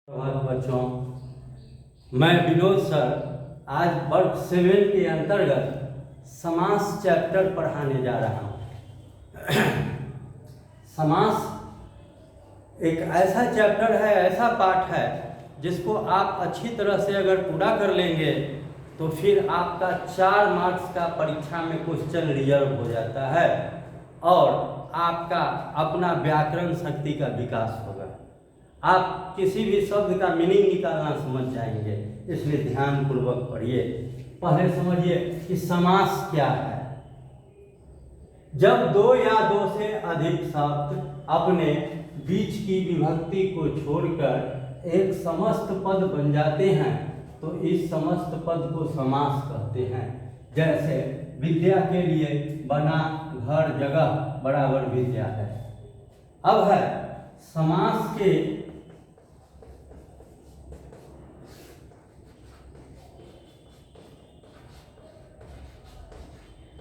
बच्चों, मैं विनोद सर आज वर्ग 7 के अंतर्गत समास चैप्टर पढ़ाने जा रहा हूँ। समास एक ऐसा चैप्टर है, ऐसा पाठ है जिसको आप अच्छी तरह से अगर पूरा कर लेंगे तो फिर आपका 4 मार्क्स का परीक्षा में क्वेश्चन रिजर्व हो जाता है और आपका अपना व्याकरण शक्ति का विकास होगा। आप किसी भी शब्द का मीनिंग निकालना समझ जाएंगे, इसलिए ध्यान पूर्वक पढ़िए। पहले समझिए कि समास क्या है। जब दो या दो से अधिक शब्द अपने बीच की विभक्ति को छोड़कर एक समस्त पद बन जाते हैं तो इस समस्त पद को समास कहते हैं। जैसे विद्या के लिए बना घर जगह बराबर विद्या है। अब है समास के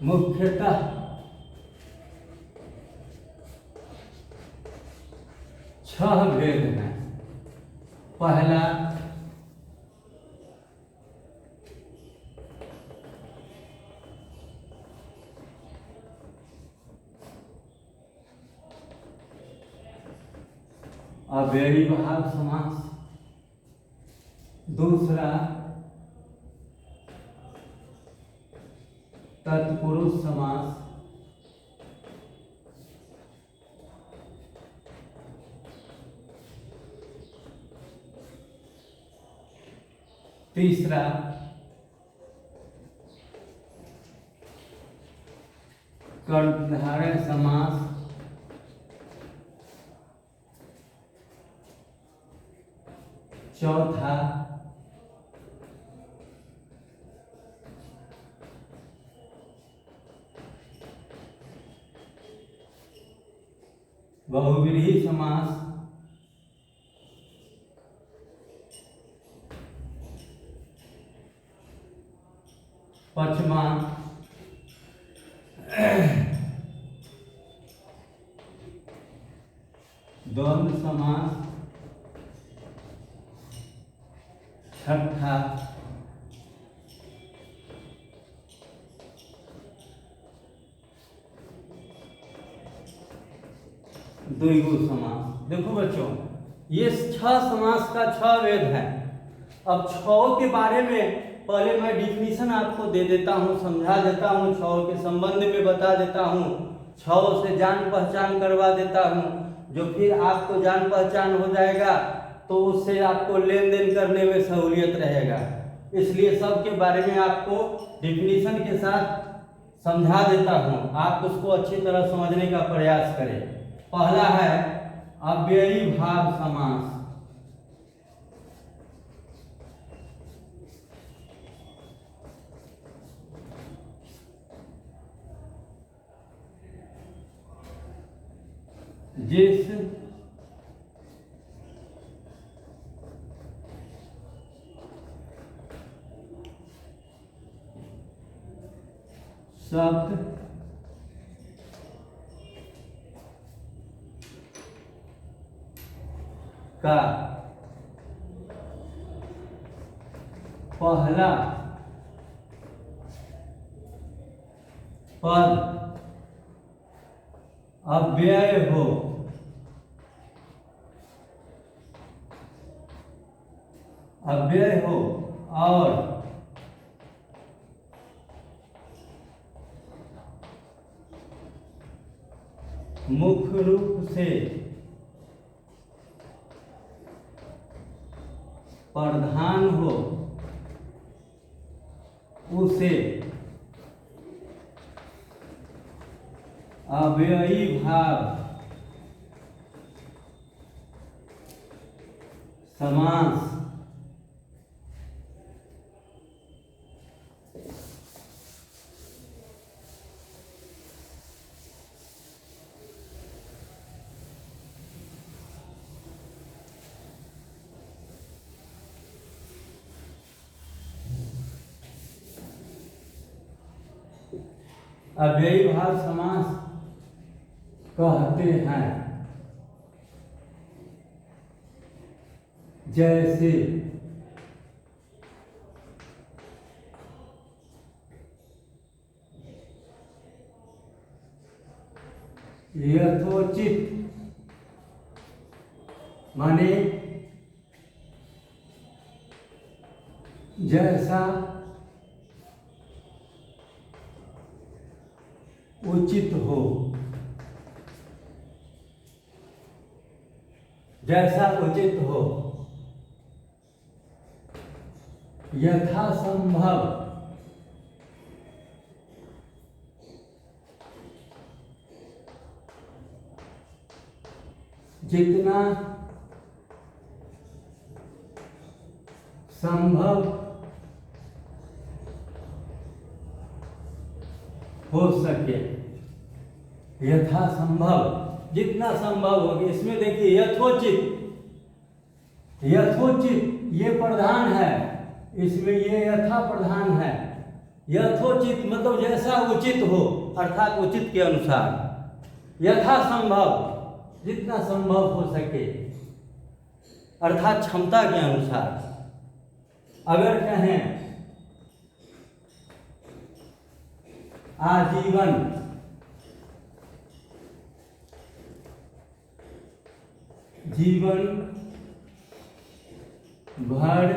मुख्यतः 6 भेद हैं। पहला अव्ययीभाव समास, दूसरा तत्पुरुष समास, तीसरा कर्मधारय समास, चौथा बहुव्रीहि समास, पांचवा द्वंद्व समास, छठा द्विगु समास। देखो बच्चों, ये 6 समास का 6 वेद है। अब 6 के बारे में पहले मैं डिफिनीशन आपको दे देता हूँ, समझा देता हूँ, 6 के संबंध में बता देता हूँ, 6 से जान पहचान करवा देता हूँ। जो फिर आपको जान पहचान हो जाएगा तो उससे आपको लेन देन करने में सहूलियत रहेगा, इसलिए सब के बारे में आपको डिफिनीशन के साथ समझा देता हूँ। आप उसको अच्छी तरह समझने का प्रयास करें। पहला है अव्ययीभाव समास। जिस शब्द का पहला पद अव्यय हो और मुख्य रूप से प्रधान हो, उसे अव्ययीभाव समास अव्ययीभाव समास कहते हैं। जैसे, यथोचित माने जैसा उचित हो, जैसा उचित हो, यथासंभव जितना संभव हो सके, यथासंभव जितना संभव होगी। इसमें देखिए यथोचित, यथोचित ये प्रधान है, इसमें ये यथा प्रधान है। यथोचित मतलब जैसा उचित हो, अर्थात उचित के अनुसार। यथासंभव जितना संभव हो सके, अर्थात क्षमता के अनुसार। अगर कहें आजीवन, जीवन भर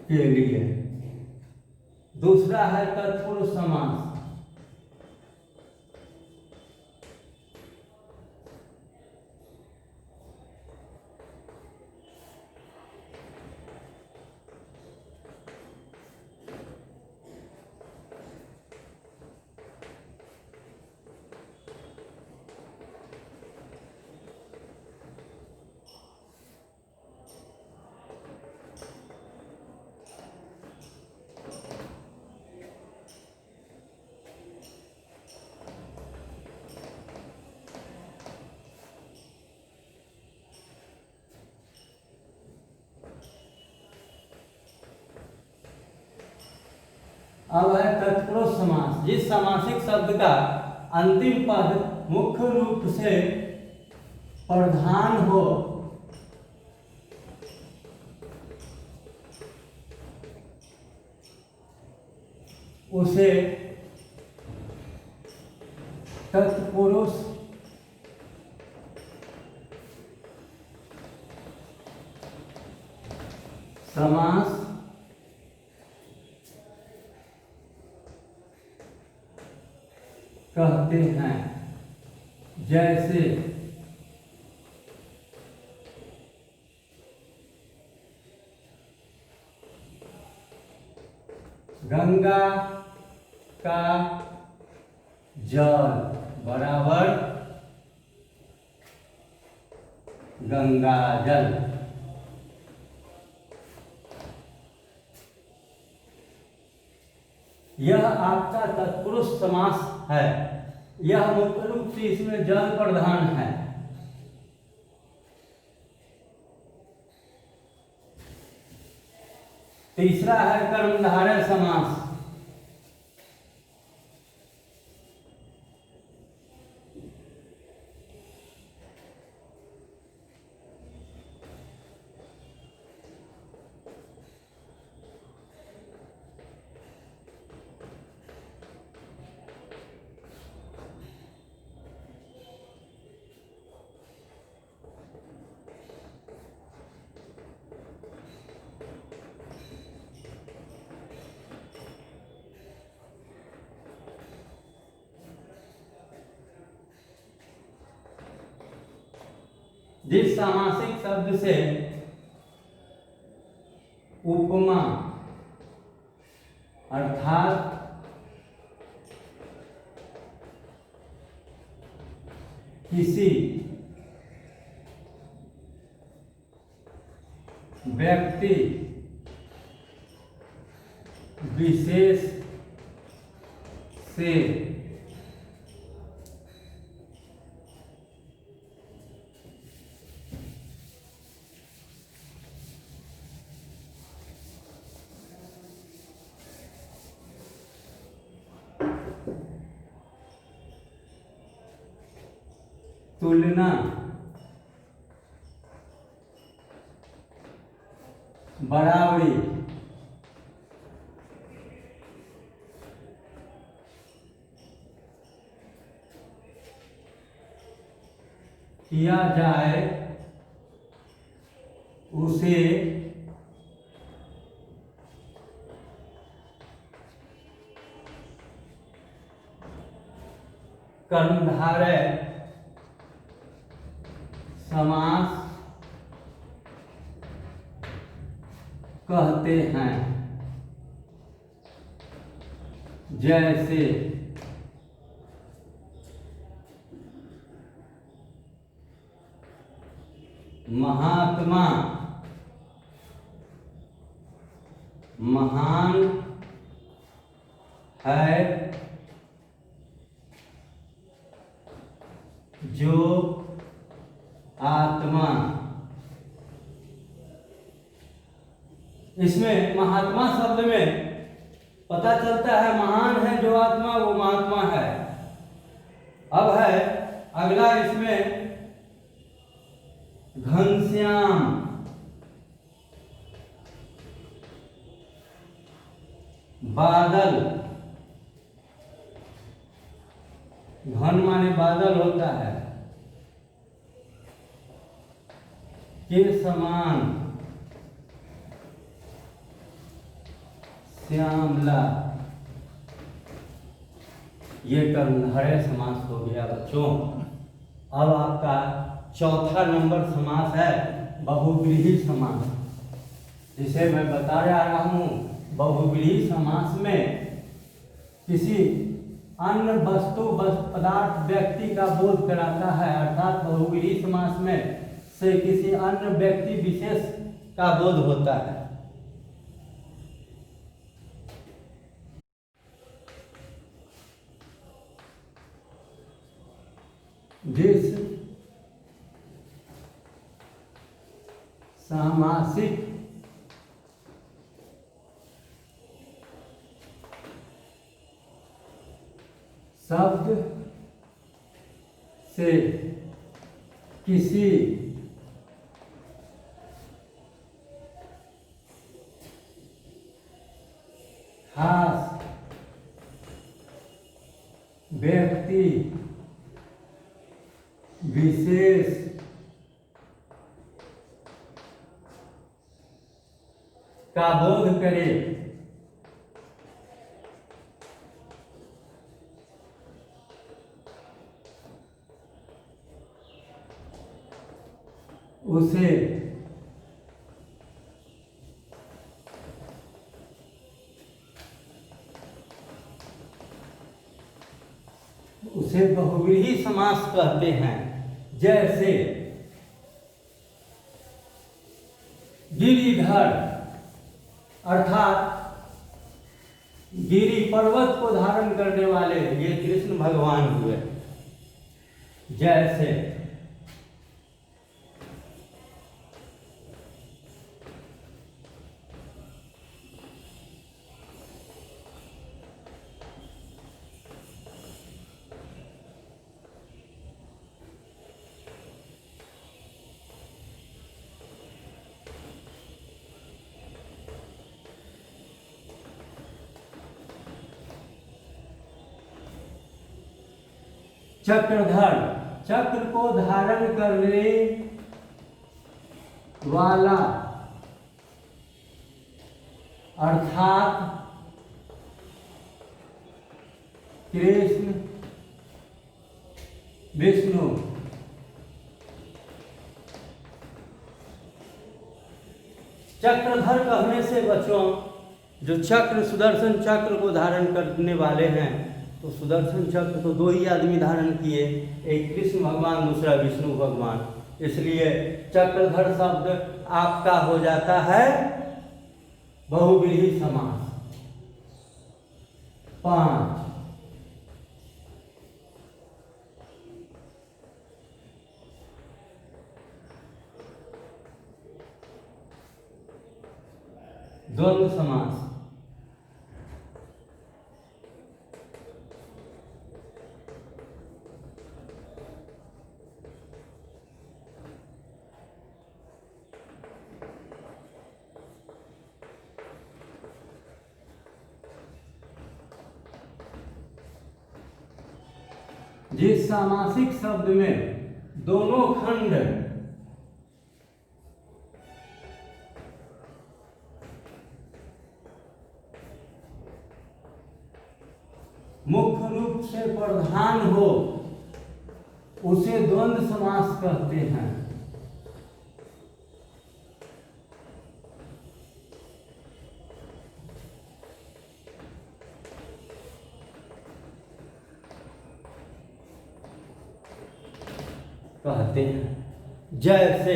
के लिए। दूसरा है तत्पुरुष समास। अब है तत्पुरुष समास। जिस समासिक शब्द का अंतिम पद मुख्य रूप से प्रधान हो, उसे तत्पुरुष समास कहते हैं। जैसे गंगा का जल बराबर गंगा जल। यह आपका तत्पुरुष समास है। यह मुख्य रूप से इसमें जल प्रधान है। तीसरा है कर्मधारय समास। जिस सामासिक शब्द से उपमा अर्थात किसी व्यक्ति विशेष से तुलना बराबरी, किया जाए उसे कर्मधारय समास कहते हैं। जैसे महात्मा महान है जो आत्मा। इसमें महात्मा शब्द में पता चलता है महान है जो आत्मा वो महात्मा है। अब है अगला, इसमें घनश्याम बादल, घन माने बादल होता है, के समान श्यामला, ये कर्मधारय समास हो गया बच्चों। अब आपका चौथा नंबर समास है बहुव्रीहि समास, जिसे मैं बता रहा हूँ। बहुव्रीहि समास में किसी अन्य वस्तु पदार्थ व्यक्ति का बोध कराता है, अर्थात बहुव्रीहि समास में से किसी अन्य व्यक्ति विशेष का बोध होता है। जिस सामासिक शब्द से किसी खास व्यक्ति विशेष का बोध करे, उसे बहुव्रीहि समास कहते हैं। जैसे गिरिधर, अर्थात गिरि पर्वत को धारण करने वाले ये कृष्ण भगवान हुए। जैसे चक्रधर, चक्र को धारण करने वाला, अर्थात कृष्ण विष्णु। चक्रधर कहने से बच्चों, जो चक्र सुदर्शन चक्र को धारण करने वाले हैं, तो सुदर्शन चक्र तो दो ही आदमी धारण किए, एक कृष्ण भगवान दूसरा विष्णु भगवान। इसलिए चक्रधर शब्द आपका हो जाता है बहुव्रीहि समास। 5 द्वंद्व समास। जिस सामासिक शब्द में दोनों खंड मुख्य रूप से प्रधान हो उसे द्वंद्व समास कहते हैं। जैसे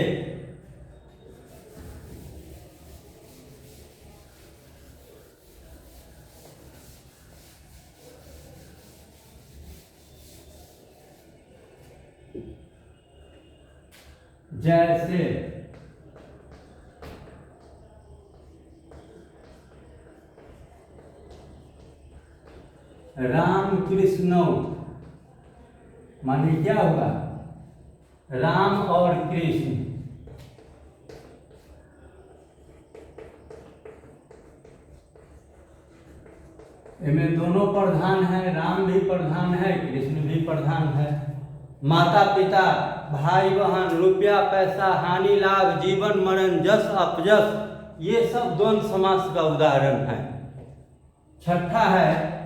जैसे राम कृष्ण माने क्या होगा? राम और कृष्ण। इनमें दोनों प्रधान है, राम भी प्रधान है, कृष्ण भी प्रधान है। माता पिता, भाई बहन, रुपया पैसा, हानि लाभ, जीवन मरण, जस अपजस, ये सब द्वंद्व समास का उदाहरण है। छठा है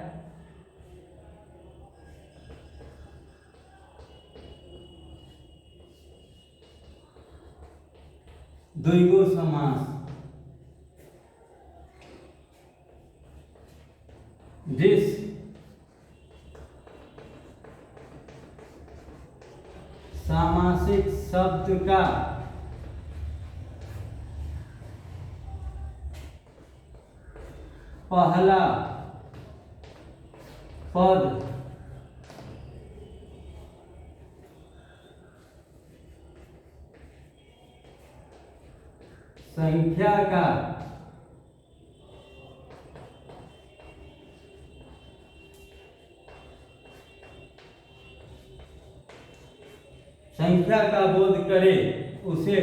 द्विगु समास, जिस सामासिक शब्द का पहला पद संख्या का बोध करे उसे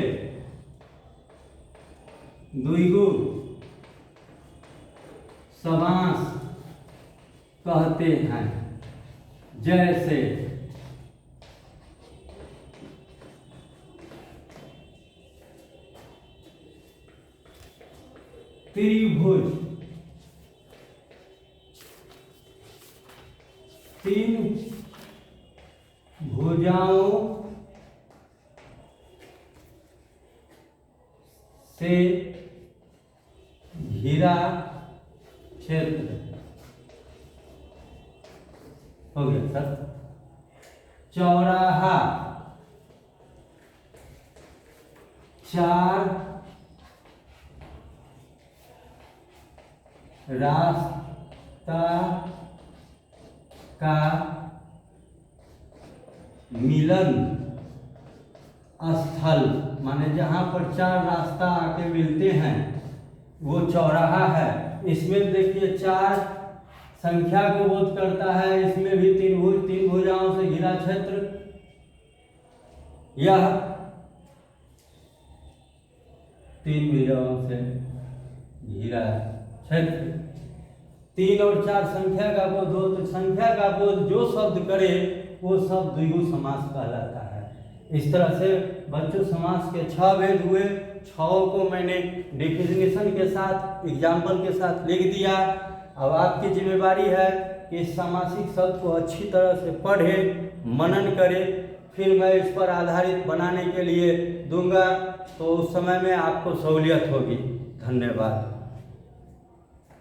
द्विगु समास कहते हैं। जैसे त्रिभुज, तीन भुजाओं से घिरा क्षेत्र हो गया सर। चौराहा, चार रास्ता का मिलन स्थल, माने जहाँ पर चार रास्ता आके मिलते हैं वो चौराहा है। इसमें देखिए चार संख्या को बोध करता है, इसमें भी तीन भुजाओं से घिरा क्षेत्र। यह तीन भुजाओं से घिरा क्षेत्र। तीन और चार संख्या का बोध हो तो संख्या का बोध जो शब्द करे वो सब द्विगु समास कहलाता है। इस तरह से बच्चों समास के 6 भेद हुए। 6 को मैंने डेफिनेशन के साथ एग्जाम्पल के साथ लिख दिया। अब आपकी जिम्मेवारी है कि इस सामासिक शब्द को अच्छी तरह से पढ़े, मनन करे, फिर मैं इस पर आधारित बनाने के लिए दूंगा, तो उस समय में आपको सहूलियत होगी। धन्यवाद।